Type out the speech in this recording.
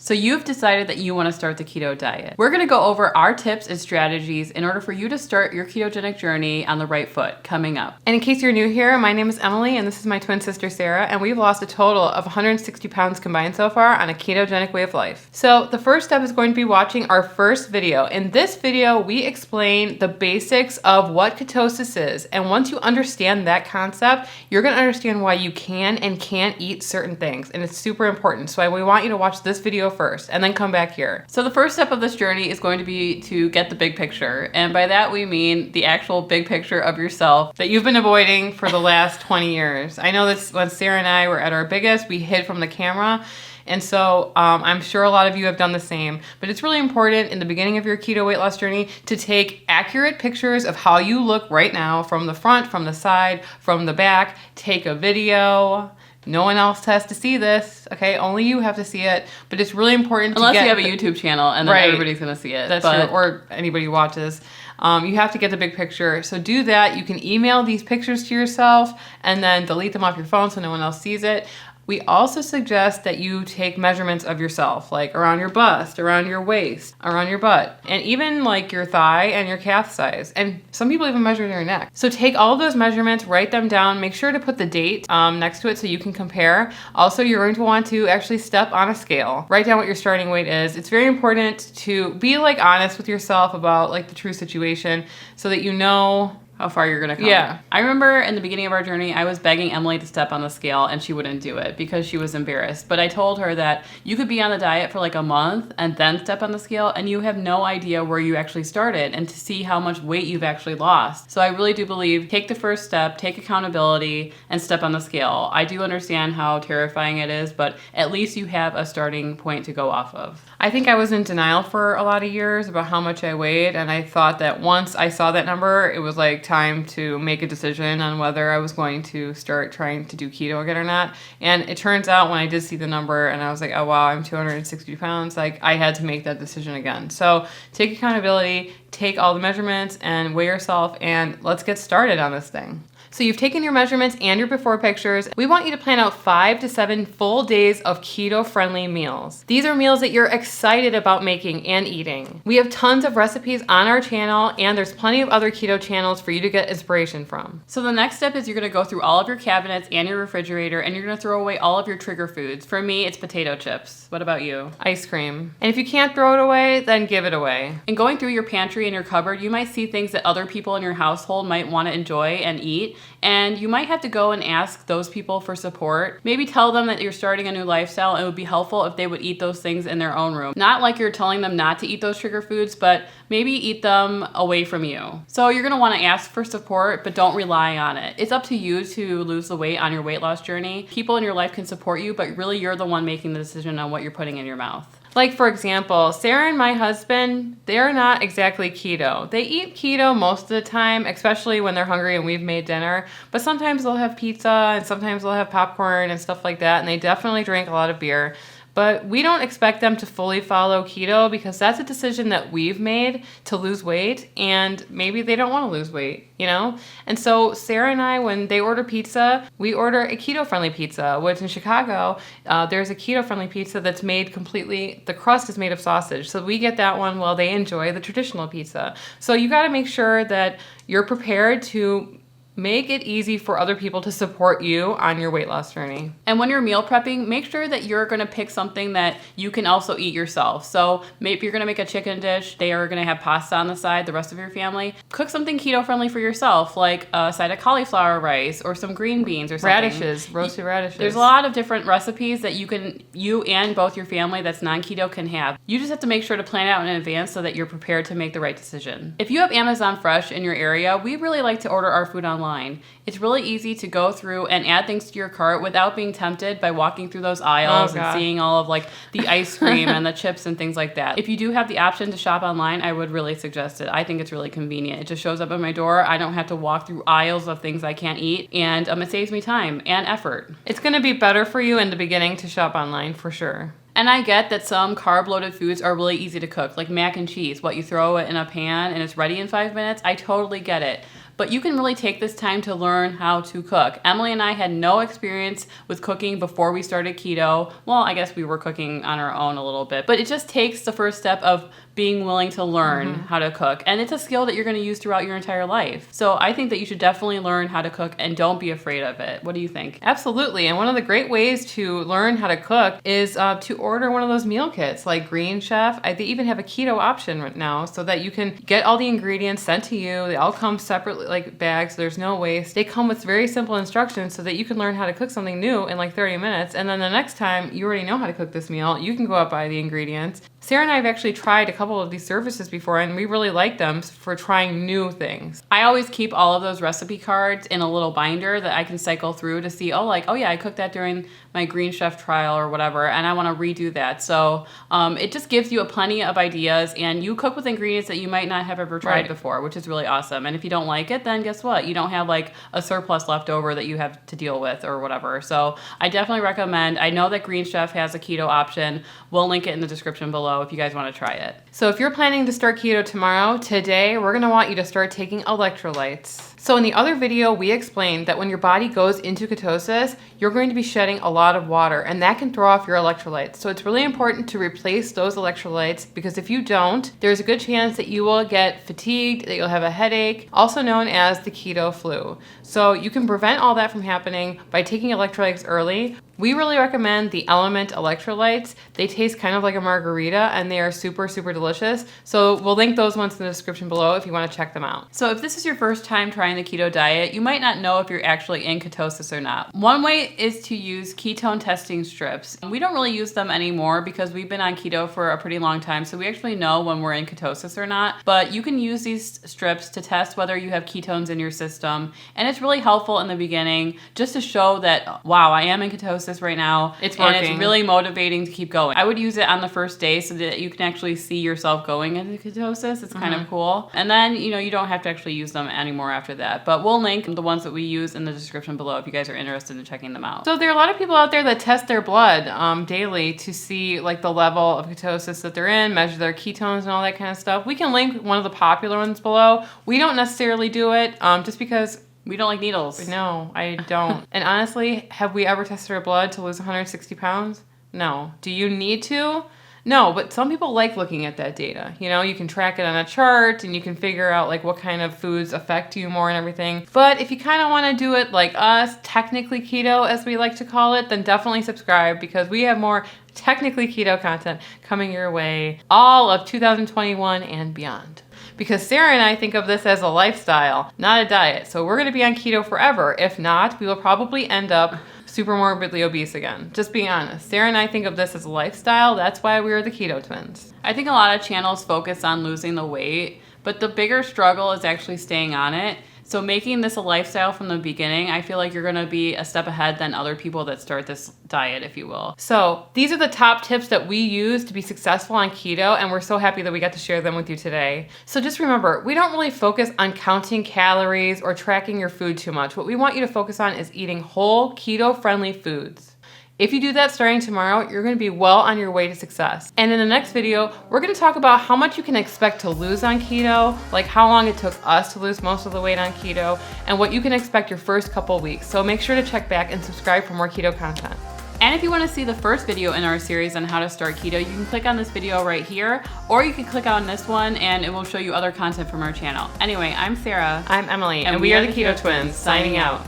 So you've decided that you want to start the keto diet. We're going to go over our tips and strategies in order for you to start your ketogenic journey on the right foot coming up. And in case you're new here, my name is Emily and this is my twin sister Sarah, and we've lost a total of 160 pounds combined so far on a ketogenic way of life. So the first step is going to be watching our first video. In this video, we explain the basics of what ketosis is. And once you understand that concept, you're going to understand why you can and can't eat certain things. And it's super important. So we want you to watch this video first and then come back here. So the first step of this journey is going to be to get the big picture. And by that we mean the actual big picture of yourself that you've been avoiding for the last 20 years. I know this when Sarah and I were at our biggest, we hid from the camera. And so I'm sure a lot of you have done the same, but it's really important in the beginning of your keto weight loss journey to take accurate pictures of how you look right now, from the front, from the side, from the back. Take a video. No one else has to see this, okay? Only you have to see it, but it's really important Unless you have a YouTube channel and then everybody's gonna see it. That's true, or anybody who watches. You have to get the big picture. So do that. You can email these pictures to yourself and then delete them off your phone so no one else sees it. We also suggest that you take measurements of yourself, like around your bust, around your waist, around your butt, and even like your thigh and your calf size. And some people even measure their neck. So take all of those measurements, write them down, make sure to put the date next to it so you can compare. Also, you're going to want to actually step on a scale. Write down what your starting weight is. It's very important to be honest with yourself about the true situation so that you know how far you're gonna come. Yeah. I remember in the beginning of our journey, I was begging Emily to step on the scale and she wouldn't do it because she was embarrassed. But I told her that you could be on the diet for a month and then step on the scale and you have no idea where you actually started and to see how much weight you've actually lost. So I really do believe take the first step, take accountability, and step on the scale. I do understand how terrifying it is, but at least you have a starting point to go off of. I think I was in denial for a lot of years about how much I weighed, and I thought that once I saw that number, it was time to make a decision on whether I was going to start trying to do keto again or not. And it turns out when I did see the number and I was like, oh wow, I'm 260 pounds, I had to make that decision again. So take accountability, take all the measurements and weigh yourself, and let's get started on this thing. So you've taken your measurements and your before pictures. We want you to plan out 5 to 7 full days of keto-friendly meals. These are meals that you're excited about making and eating. We have tons of recipes on our channel, and there's plenty of other keto channels for you to get inspiration from. So the next step is you're gonna go through all of your cabinets and your refrigerator, and you're gonna throw away all of your trigger foods. For me, it's potato chips. What about you? Ice cream. And if you can't throw it away, then give it away. In going through your pantry and your cupboard, you might see things that other people in your household might wanna enjoy and eat. And you might have to go and ask those people for support. Maybe tell them that you're starting a new lifestyle and it would be helpful if they would eat those things in their own room. Not like you're telling them not to eat those trigger foods, but maybe eat them away from you. So you're gonna wanna ask for support, but don't rely on it. It's up to you to lose the weight on your weight loss journey. People in your life can support you, but really you're the one making the decision on what you're putting in your mouth. For example, Sarah and my husband, they're not exactly keto. They eat keto most of the time, especially when they're hungry and we've made dinner, but sometimes they'll have pizza and sometimes they'll have popcorn and stuff like that, and they definitely drink a lot of beer. But we don't expect them to fully follow keto because that's a decision that we've made to lose weight, and maybe they don't want to lose weight, And so Sarah and I, when they order pizza, we order a keto-friendly pizza, which in Chicago, there's a keto-friendly pizza that's made completely, the crust is made of sausage. So we get that one while they enjoy the traditional pizza. So you got to make sure that you're prepared to make it easy for other people to support you on your weight loss journey. And when you're meal prepping, make sure that you're gonna pick something that you can also eat yourself. So maybe you're gonna make a chicken dish, they are gonna have pasta on the side, the rest of your family. Cook something keto-friendly for yourself, like a side of cauliflower rice or some green beans or something. Radishes, roasted radishes. There's a lot of different recipes that you and both your family that's non-keto can have. You just have to make sure to plan it out in advance so that you're prepared to make the right decision. If you have Amazon Fresh in your area, we really like to order our food online. It's really easy to go through and add things to your cart without being tempted by walking through those aisles and seeing all of the ice cream and the chips and things like that. If you do have the option to shop online, I would really suggest it. I think it's really convenient. It just shows up at my door. I don't have to walk through aisles of things I can't eat, and it saves me time and effort. It's going to be better for you in the beginning to shop online for sure. And I get that some carb-loaded foods are really easy to cook, like mac and cheese. You throw it in a pan and it's ready in 5 minutes. I totally get it. but you can really take this time to learn how to cook. Emily and I had no experience with cooking before we started keto. Well, I guess we were cooking on our own a little bit, but it just takes the first step of being willing to learn how to cook. And it's a skill that you're going to use throughout your entire life. So I think that you should definitely learn how to cook and don't be afraid of it. What do you think? Absolutely. And one of the great ways to learn how to cook is to order one of those meal kits like Green Chef. They even have a keto option right now so that you can get all the ingredients sent to you. They all come separately, like bags, so there's no waste. They come with very simple instructions so that you can learn how to cook something new in like 30 minutes. And then the next time you already know how to cook this meal, you can go out buy the ingredients. Sarah and I have actually tried a couple of these services before, and we really like them for trying new things. I always keep all of those recipe cards in a little binder that I can cycle through to see, oh yeah, I cooked that during my Green Chef trial or whatever, and I want to redo that. So it just gives you plenty of ideas, and you cook with ingredients that you might not have ever tried before, which is really awesome. And if you don't like it, then guess what? You don't have like a surplus left over that you have to deal with or whatever. So I definitely recommend. I know that Green Chef has a keto option. We'll link it in the description below if you guys want to try it. So if you're planning to start keto tomorrow, today we're going to want you to start taking electrolytes. So in the other video, we explained that when your body goes into ketosis, you're going to be shedding a lot of water, and that can throw off your electrolytes. So it's really important to replace those electrolytes, because if you don't, there's a good chance that you will get fatigued, that you'll have a headache, also known as the keto flu. So you can prevent all that from happening by taking electrolytes early. We really recommend the Element electrolytes. They taste kind of like a margarita, and they are super, super delicious. So we'll link those ones in the description below if you want to check them out. So if this is your first time trying the keto diet, you might not know if you're actually in ketosis or not. One way is to use ketone testing strips. We don't really use them anymore because we've been on keto for a pretty long time, so we actually know when we're in ketosis or not. But you can use these strips to test whether you have ketones in your system, and it's really helpful in the beginning just to show that, wow, I am in ketosis right now. It's working. And it's really motivating to keep going. I would use it on the first day so that you can actually see yourself going into ketosis. It's kind of cool. And then, you don't have to actually use them anymore after that. But we'll link the ones that we use in the description below if you guys are interested in checking them out. So there are a lot of people out there that test their blood daily to see like the level of ketosis that they're in, measure their ketones and all that kind of stuff. We can link one of the popular ones below. We don't necessarily do it just because we don't like needles. No, I don't. And honestly, have we ever tested our blood to lose 160 pounds? No. Do you need to? No, but some people like looking at that data. You can track it on a chart and you can figure out like what kind of foods affect you more and everything. But if you kind of want to do it like us, technically keto as we like to call it, then definitely subscribe, because we have more technically keto content coming your way all of 2021 and beyond. Because Sarah and I think of this as a lifestyle, not a diet. So we're going to be on keto forever. If not, we will probably end up super morbidly obese again. Just being honest. Sarah and I think of this as a lifestyle. That's why we are the Keto Twins. I think a lot of channels focus on losing the weight, but the bigger struggle is actually staying on it. So making this a lifestyle from the beginning, I feel like you're going to be a step ahead than other people that start this diet, if you will. So these are the top tips that we use to be successful on keto, and we're so happy that we got to share them with you today. So just remember, we don't really focus on counting calories or tracking your food too much. What we want you to focus on is eating whole, keto-friendly foods. If you do that starting tomorrow, you're going to be well on your way to success. And in the next video, we're going to talk about how much you can expect to lose on keto, like how long it took us to lose most of the weight on keto, and what you can expect your first couple weeks. So make sure to check back and subscribe for more keto content. And if you want to see the first video in our series on how to start keto, you can click on this video right here, or you can click on this one and it will show you other content from our channel. Anyway, I'm Sarah. I'm Emily, and we are the Keto Twins, signing out.